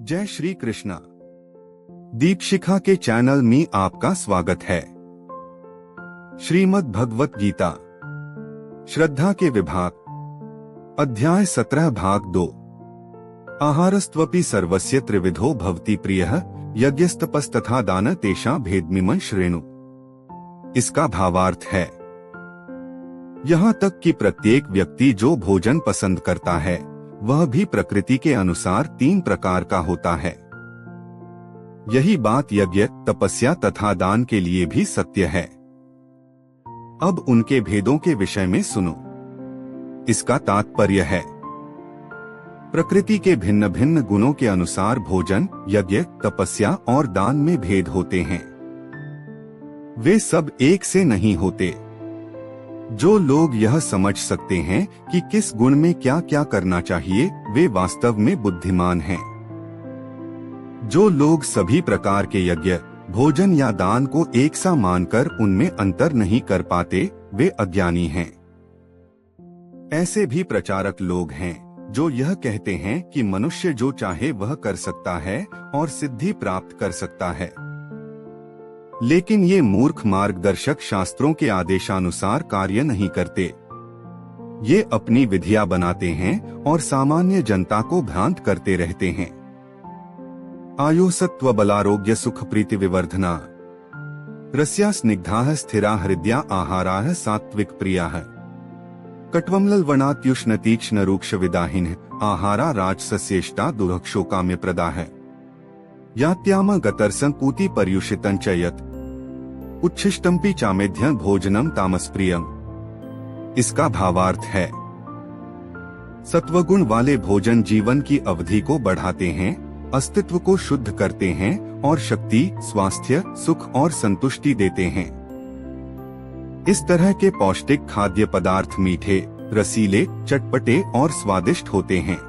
जय श्री कृष्णा। दीपशिखा के चैनल में आपका स्वागत है। श्रीमद् भगवत गीता श्रद्धा के विभाग अध्याय 17 भाग 2 आहारस्त्वपि सर्वस्य त्रिविधो भवति प्रियः यज्ञस्तपस्तथा दान तेषां भेदमिमं श्रेणु। इसका भावार्थ है, यहाँ तक कि प्रत्येक व्यक्ति जो भोजन पसंद करता है वह भी प्रकृति के अनुसार 3 प्रकार का होता है। यही बात यज्ञ, तपस्या तथा दान के लिए भी सत्य है। अब उनके भेदों के विषय में सुनो। इसका तात्पर्य है, प्रकृति के भिन्न भिन्न गुणों के अनुसार भोजन, यज्ञ, तपस्या और दान में भेद होते हैं। वे सब एक से नहीं होते। जो लोग यह समझ सकते हैं कि किस गुण में क्या क्या करना चाहिए, वे वास्तव में बुद्धिमान हैं। जो लोग सभी प्रकार के यज्ञ, भोजन या दान को एक सा मानकर उनमें अंतर नहीं कर पाते, वे अज्ञानी हैं। ऐसे भी प्रचारक लोग हैं जो यह कहते हैं कि मनुष्य जो चाहे वह कर सकता है और सिद्धि प्राप्त कर सकता है। लेकिन ये मूर्ख मार्गदर्शक शास्त्रों के आदेशानुसार कार्य नहीं करते। ये अपनी विधियां बनाते हैं और सामान्य जनता को भ्रांत करते रहते हैं। आयु सत्व बलारोग्य सुख प्रीति विवर्धना रस्या स्निग्धाः स्थिरा हृदया आहाराः सात्विक प्रियाः कट्वम्लवणात्युष्ण तीक्ष्ण रूक्ष विदाहिन आहारा राजसस्येष्टा दुर्क्षोकाम्य प्रदाः यात्याम गतरसं पूति पर्युषितं च यत् उच्छिष्टम्पि चामेध्य भोजनम तामसप्रियम। इसका भावार्थ है, सत्वगुण वाले भोजन जीवन की अवधि को बढ़ाते हैं, अस्तित्व को शुद्ध करते हैं और शक्ति, स्वास्थ्य, सुख और संतुष्टि देते हैं। इस तरह के पौष्टिक खाद्य पदार्थ मीठे, रसीले, चटपटे और स्वादिष्ट होते हैं।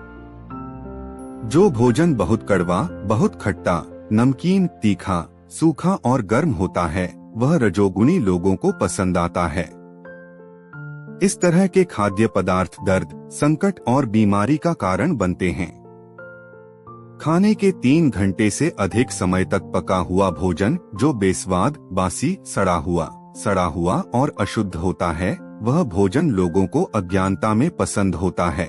जो भोजन बहुत कड़वा, बहुत खट्टा, नमकीन, तीखा, सूखा और गर्म होता है, वह रजोगुणी लोगों को पसंद आता है। इस तरह के खाद्य पदार्थ दर्द, संकट और बीमारी का कारण बनते हैं। खाने के 3 घंटे से अधिक समय तक पका हुआ भोजन जो बेस्वाद, बासी, सड़ा हुआ और अशुद्ध होता है, वह भोजन लोगों को अज्ञानता में पसंद होता है।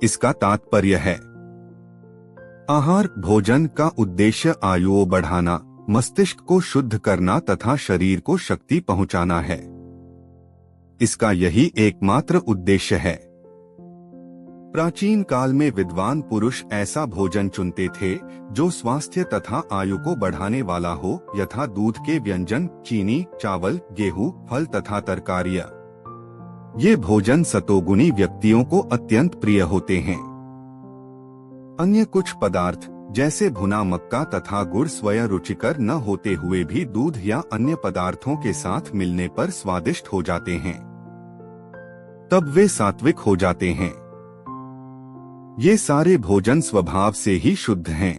इसका तात्पर्य है, आहार भोजन का उद्देश्य आयु बढ़ाना, मस्तिष्क को शुद्ध करना तथा शरीर को शक्ति पहुंचाना है। इसका यही एकमात्र उद्देश्य है। प्राचीन काल में विद्वान पुरुष ऐसा भोजन चुनते थे जो स्वास्थ्य तथा आयु को बढ़ाने वाला हो, यथा दूध के व्यंजन, चीनी, चावल, गेहूं, फल तथा तरकारियां। ये भोजन सतोगुणी व्यक्तियों को अत्यंत प्रिय होते हैं। अन्य कुछ पदार्थ जैसे भुना मक्का तथा गुड़ स्वयं रुचिकर न होते हुए भी दूध या अन्य पदार्थों के साथ मिलने पर स्वादिष्ट हो जाते हैं। तब वे सात्विक हो जाते हैं। ये सारे भोजन स्वभाव से ही शुद्ध हैं।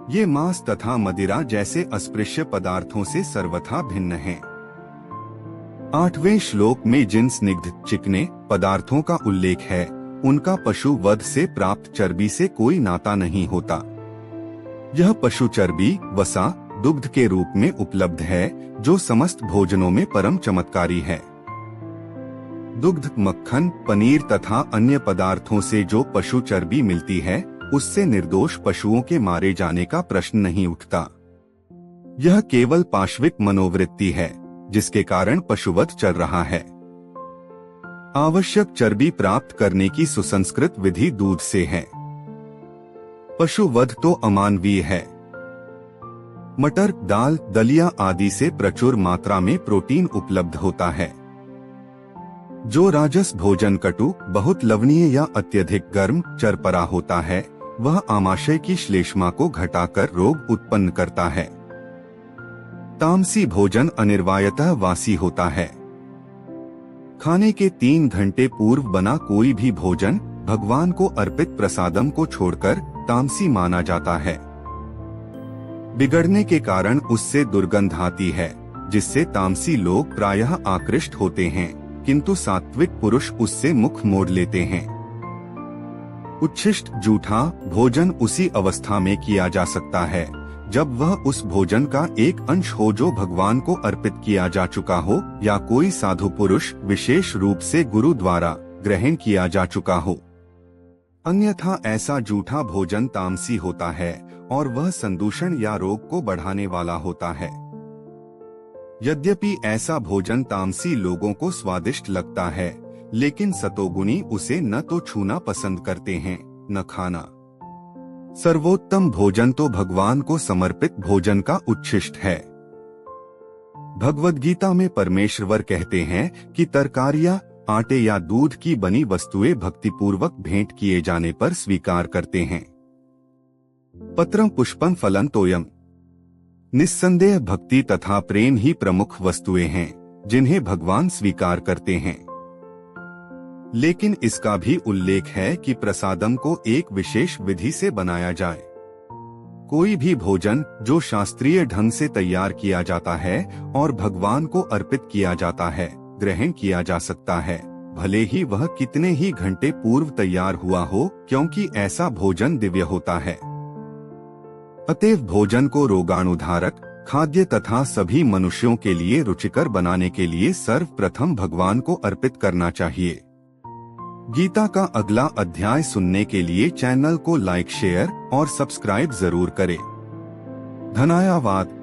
ये मांस तथा मदिरा जैसे अस्पृश्य पदार्थों से सर्वथा भिन्न हैं। 8वें श्लोक में जिन स्निग्ध, चिकने पदार्थों का उल्लेख है, उनका पशु वध से प्राप्त चर्बी से कोई नाता नहीं होता। यह पशु चर्बी वसा, दुग्ध के रूप में उपलब्ध है, जो समस्त भोजनों में परम चमत्कारी है। दुग्ध, मक्खन, पनीर तथा अन्य पदार्थों से जो पशु चर्बी मिलती है, उससे निर्दोष पशुओं के मारे जाने का प्रश्न नहीं उठता। यह केवल पाशविक मनोवृत्ति है, जिसके कारण पशुवध चल रहा है। आवश्यक चर्बी प्राप्त करने की सुसंस्कृत विधि दूध से है। पशु वध तो अमानवीय है। मटर, दाल, दलिया आदि से प्रचुर मात्रा में प्रोटीन उपलब्ध होता है। जो राजस भोजन कटु, बहुत लवणीय या अत्यधिक गर्म, चरपरा होता है, वह आमाशय की श्लेष्मा को घटाकर रोग उत्पन्न करता है। तामसी भोजन अनिवार्यतः वासी होता है। खाने के 3 घंटे पूर्व बना कोई भी भोजन भगवान को अर्पित प्रसादम को छोड़कर तामसी माना जाता है। बिगड़ने के कारण उससे दुर्गंध आती है, जिससे तामसी लोग प्रायः आकृष्ट होते हैं, किंतु सात्विक पुरुष उससे मुख मोड़ लेते हैं। उच्छिष्ट जूठा भोजन उसी अवस्था में किया जा सकता है जब वह उस भोजन का एक अंश हो जो भगवान को अर्पित किया जा चुका हो या कोई साधु पुरुष विशेष रूप से गुरु द्वारा ग्रहण किया जा चुका हो। अन्यथा ऐसा जूठा भोजन तामसी होता है और वह संदूषण या रोग को बढ़ाने वाला होता है। यद्यपि ऐसा भोजन तामसी लोगों को स्वादिष्ट लगता है, लेकिन सतोगुणी उसे न तो छूना पसंद करते हैं न खाना। सर्वोत्तम भोजन तो भगवान को समर्पित भोजन का उच्छिष्ट है। भगवद गीता में परमेश्वर कहते हैं कि तरकारियां, आटे या दूध की बनी वस्तुएं भक्तिपूर्वक भेंट किए जाने पर स्वीकार करते हैं। पत्रम पुष्पम फलम तोयम। निस्संदेह भक्ति तथा प्रेम ही प्रमुख वस्तुएं हैं जिन्हें भगवान स्वीकार करते हैं। लेकिन इसका भी उल्लेख है कि प्रसादम को एक विशेष विधि से बनाया जाए। कोई भी भोजन जो शास्त्रीय ढंग से तैयार किया जाता है और भगवान को अर्पित किया जाता है, ग्रहण किया जा सकता है, भले ही वह कितने ही घंटे पूर्व तैयार हुआ हो, क्योंकि ऐसा भोजन दिव्य होता है। अतएव भोजन को रोगाणुधारक, खाद्य तथा सभी मनुष्यों के लिए रुचिकर बनाने के लिए सर्वप्रथम भगवान को अर्पित करना चाहिए। गीता का अगला अध्याय सुनने के लिए चैनल को लाइक, शेयर और सब्सक्राइब जरूर करें। धन्यवाद।